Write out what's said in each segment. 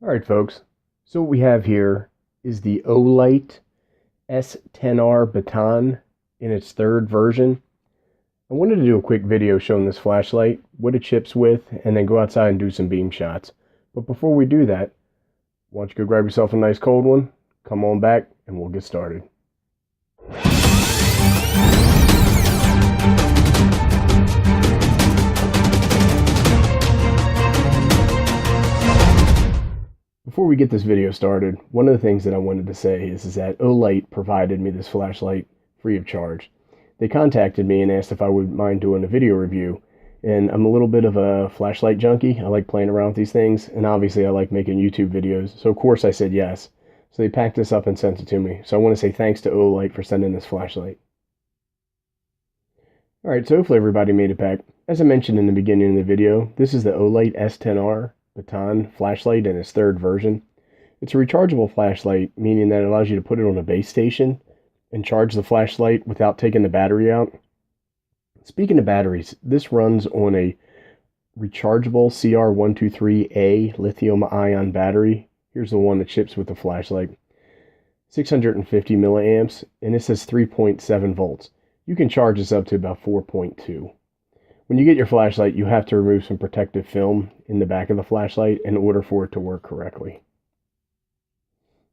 Alright folks, so what we have here is the Olight S10R Baton in its third version. I wanted to do a quick video showing this flashlight, what it ships with, and then go outside and do some beam shots. But before we do that, why don't you go grab yourself a nice cold one, come on back, and we'll get started. Before we get this video started, one of the things that I wanted to say is that Olight provided me this flashlight free of charge. They contacted me and asked if I would mind doing a video review, and I'm a little bit of a flashlight junkie. I like playing around with these things, and obviously I like making YouTube videos, so of course I said yes. So they packed this up and sent it to me. So I want to say thanks to Olight for sending this flashlight. Alright, so hopefully everybody made it back. As I mentioned in the beginning of the video, this is the Olight S10R Baton flashlight in its third version. It's a rechargeable flashlight, meaning that it allows you to put it on a base station and charge the flashlight without taking the battery out. Speaking of batteries, this runs on a rechargeable CR123A lithium-ion battery. Here's the one that ships with the flashlight. 650 milliamps, and it says 3.7 volts. You can charge this up to about 4.2. When you get your flashlight, you have to remove some protective film in the back of the flashlight in order for it to work correctly.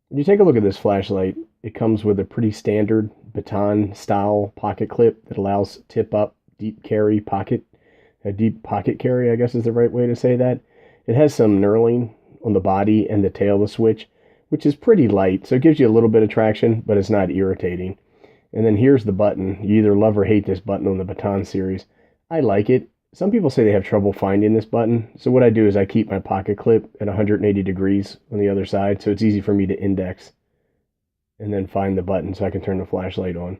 When you take a look at this flashlight, it comes with a pretty standard baton style pocket clip that allows tip up deep pocket carry, I guess is the right way to say that. It has some knurling on the body and the tail of the switch, which is pretty light, so it gives you a little bit of traction, but it's not irritating. And then here's the button. You either love or hate this button on the Baton series. I like it. Some people say they have trouble finding this button, so what I do is I keep my pocket clip at 180 degrees on the other side, so it's easy for me to index and then find the button so I can turn the flashlight on.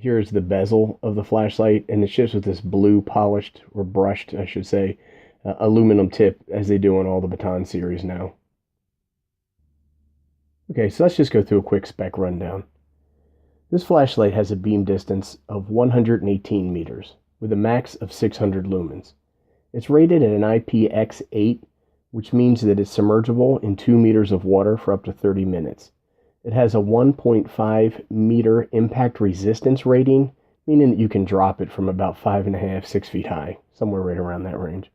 Here's the bezel of the flashlight, and it ships with this blue polished, or brushed, I should say, aluminum tip, as they do on all the Baton series now. Okay, so let's just go through a quick spec rundown. This flashlight has a beam distance of 118 meters, with a max of 600 lumens. It's rated at an IPX8, which means that it's submergible in 2 meters of water for up to 30 minutes. It has a 1.5 meter impact resistance rating, meaning that you can drop it from about 5.5, 6 feet high, somewhere right around that range.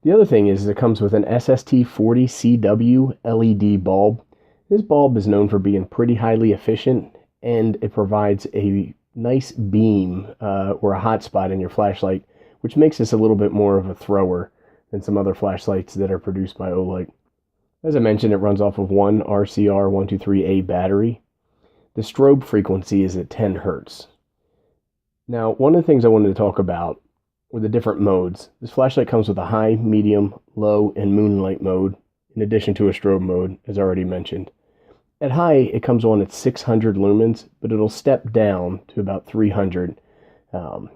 The other thing is it comes with an SST-40 CW LED bulb. This bulb is known for being pretty highly efficient, and it provides a nice beam or a hot spot in your flashlight, which makes this a little bit more of a thrower than some other flashlights that are produced by Olight. As I mentioned, it runs off of one RCR123A battery. The strobe frequency is at 10 Hertz. Now, one of the things I wanted to talk about were the different modes. This flashlight comes with a high, medium, low, and moonlight mode, in addition to a strobe mode, as already mentioned. At high, it comes on at 600 lumens, but it'll step down to about 300 after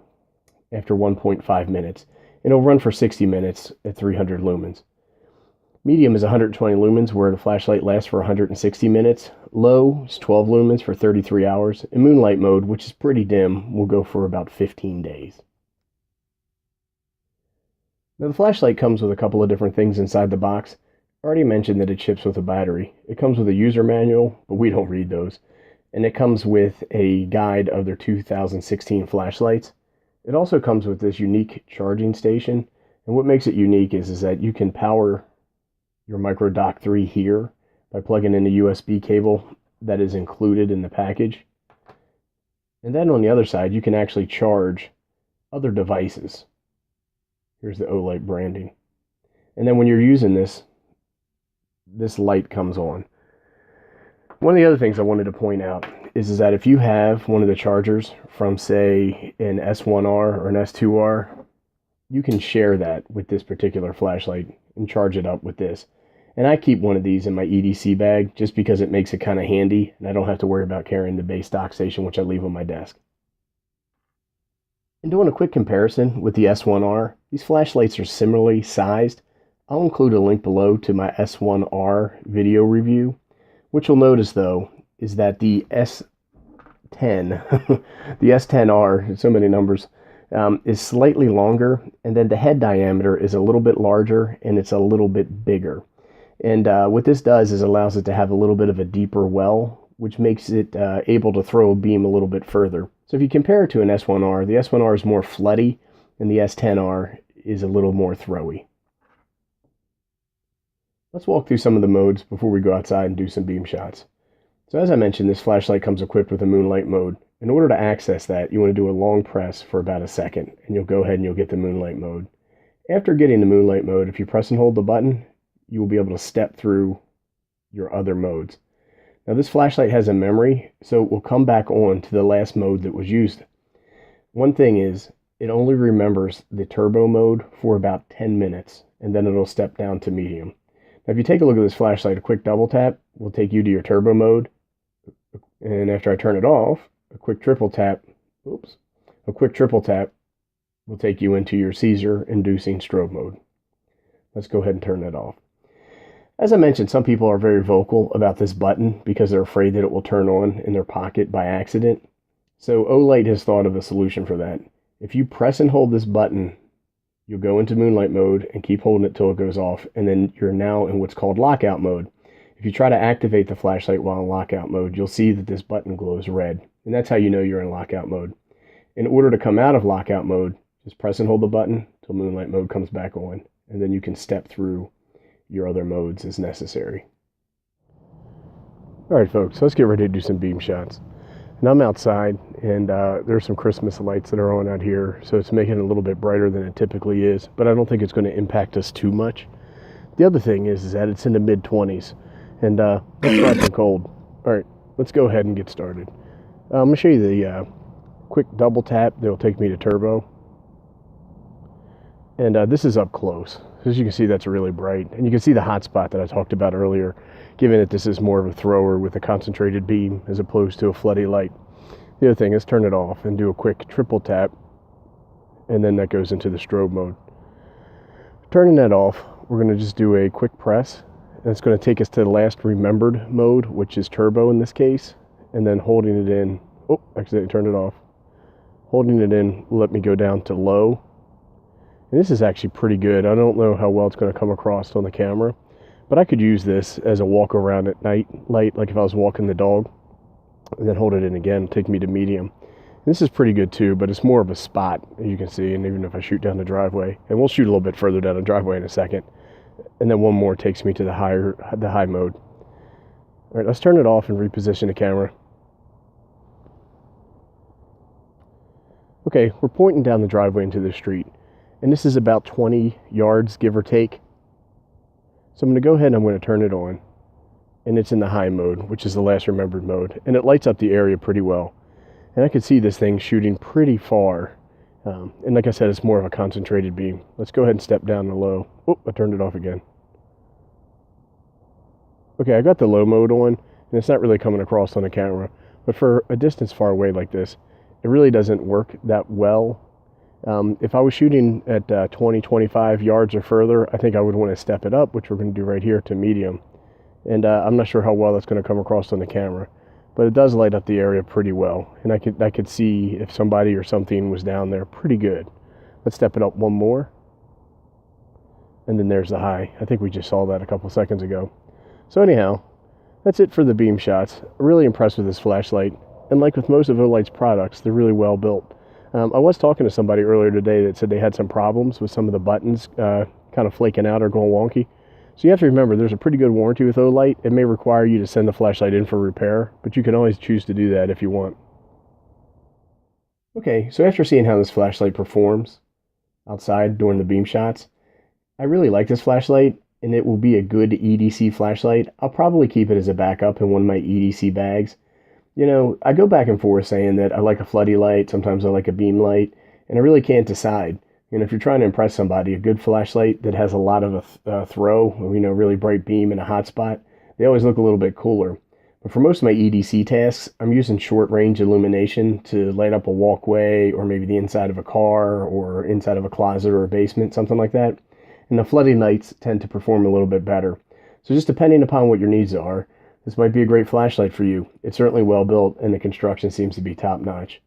1.5 minutes. It'll run for 60 minutes at 300 lumens. Medium is 120 lumens, where the flashlight lasts for 160 minutes. Low is 12 lumens for 33 hours. And moonlight mode, which is pretty dim, will go for about 15 days. Now, the flashlight comes with a couple of different things inside the box. I already mentioned that it ships with a battery. It comes with a user manual, but we don't read those. And it comes with a guide of their 2016 flashlights. It also comes with this unique charging station. And what makes it unique is that you can power your micro dock 3 here by plugging in a USB cable that is included in the package. And then on the other side, you can actually charge other devices. Here's the Olight branding. And then when you're using this light comes on. One of the other things I wanted to point out is that if you have one of the chargers from, say, an S10R or an S10R, you can share that with this particular flashlight and charge it up with this. And I keep one of these in my EDC bag just because it makes it kind of handy, and I don't have to worry about carrying the base dock station, which I leave on my desk. And doing a quick comparison with the S10R, these flashlights are similarly sized. I'll include a link below to my S10R video review. What you'll notice, though, is that the S10, the S10R, so many numbers, is slightly longer, and then the head diameter is a little bit larger, and it's a little bit bigger. And what this does is allows it to have a little bit of a deeper well, which makes it able to throw a beam a little bit further. So if you compare it to an S10R, the S10R is more floody, and the S10R is a little more throwy. Let's walk through some of the modes before we go outside and do some beam shots. So as I mentioned, this flashlight comes equipped with a moonlight mode. In order to access that, you want to do a long press for about a second, and you'll go ahead and you'll get the moonlight mode. After getting the moonlight mode, if you press and hold the button, you will be able to step through your other modes. Now this flashlight has a memory, so it will come back on to the last mode that was used. One thing is, it only remembers the turbo mode for about 10 minutes, and then it'll step down to medium. Now if you take a look at this flashlight, a quick double tap will take you to your turbo mode, and after I turn it off, a quick triple tap will take you into your seizure-inducing strobe mode. Let's go ahead and turn that off. As I mentioned, some people are very vocal about this button because they're afraid that it will turn on in their pocket by accident. So Olight has thought of a solution for that. If you press and hold this button, you'll go into moonlight mode and keep holding it till it goes off, and then you're now in what's called lockout mode. If you try to activate the flashlight while in lockout mode, you'll see that this button glows red, and that's how you know you're in lockout mode. In order to come out of lockout mode, just press and hold the button till moonlight mode comes back on, and then you can step through your other modes as necessary. Alright folks, let's get ready to do some beam shots. And I'm outside, and there's some Christmas lights that are on out here, so it's making it a little bit brighter than it typically is, but I don't think it's going to impact us too much. The other thing is that it's in the mid-20s, and it's nice and cold. Alright, let's go ahead and get started. I'm going to show you the quick double tap that will take me to turbo. And this is up close. As you can see, that's really bright. And you can see the hot spot that I talked about earlier, given that this is more of a thrower with a concentrated beam as opposed to a floody light. The other thing is turn it off and do a quick triple tap, and then that goes into the strobe mode. Turning that off, we're going to just do a quick press, and it's going to take us to the last remembered mode, which is turbo in this case, and then holding it in. Oh, actually, I turned it off. Holding it in will let me go down to low. And this is actually pretty good. I don't know how well it's going to come across on the camera, but I could use this as a walk around at night light, like if I was walking the dog, and then hold it in again, take me to medium. And this is pretty good too, but it's more of a spot, as you can see, and even if I shoot down the driveway, and we'll shoot a little bit further down the driveway in a second, and then one more takes me to the high mode. All right, let's turn it off and reposition the camera. Okay, we're pointing down the driveway into the street. And this is about 20 yards, give or take. So I'm going to go ahead and I'm going to turn it on. And it's in the high mode, which is the last remembered mode. And it lights up the area pretty well. And I can see this thing shooting pretty far. And like I said, it's more of a concentrated beam. Let's go ahead and step down to low. Oh, I turned it off again. Okay, I got the low mode on. And it's not really coming across on the camera. But for a distance far away like this, it really doesn't work that well. If I was shooting at 20, 25 yards or further, I think I would want to step it up, which we're going to do right here to medium. And I'm not sure how well that's going to come across on the camera, but it does light up the area pretty well. And I could see if somebody or something was down there pretty good. Let's step it up one more. And then there's the high. I think we just saw that a couple seconds ago. So anyhow, that's it for the beam shots. I'm really impressed with this flashlight. And like with most of Olight's products, they're really well built. I was talking to somebody earlier today that said they had some problems with some of the buttons kind of flaking out or going wonky. So you have to remember, there's a pretty good warranty with Olight. It may require you to send the flashlight in for repair, but you can always choose to do that if you want. Okay, so after seeing how this flashlight performs outside during the beam shots, I really like this flashlight, and it will be a good EDC flashlight. I'll probably keep it as a backup in one of my EDC bags. You know, I go back and forth saying that I like a floody light, sometimes I like a beam light, and I really can't decide. You know, if you're trying to impress somebody, a good flashlight that has a lot of a throw, you know, really bright beam and a hot spot, they always look a little bit cooler. But for most of my EDC tasks, I'm using short range illumination to light up a walkway or maybe the inside of a car or inside of a closet or a basement, something like that. And the flooding lights tend to perform a little bit better. So just depending upon what your needs are, this might be a great flashlight for you. It's certainly well built and the construction seems to be top notch.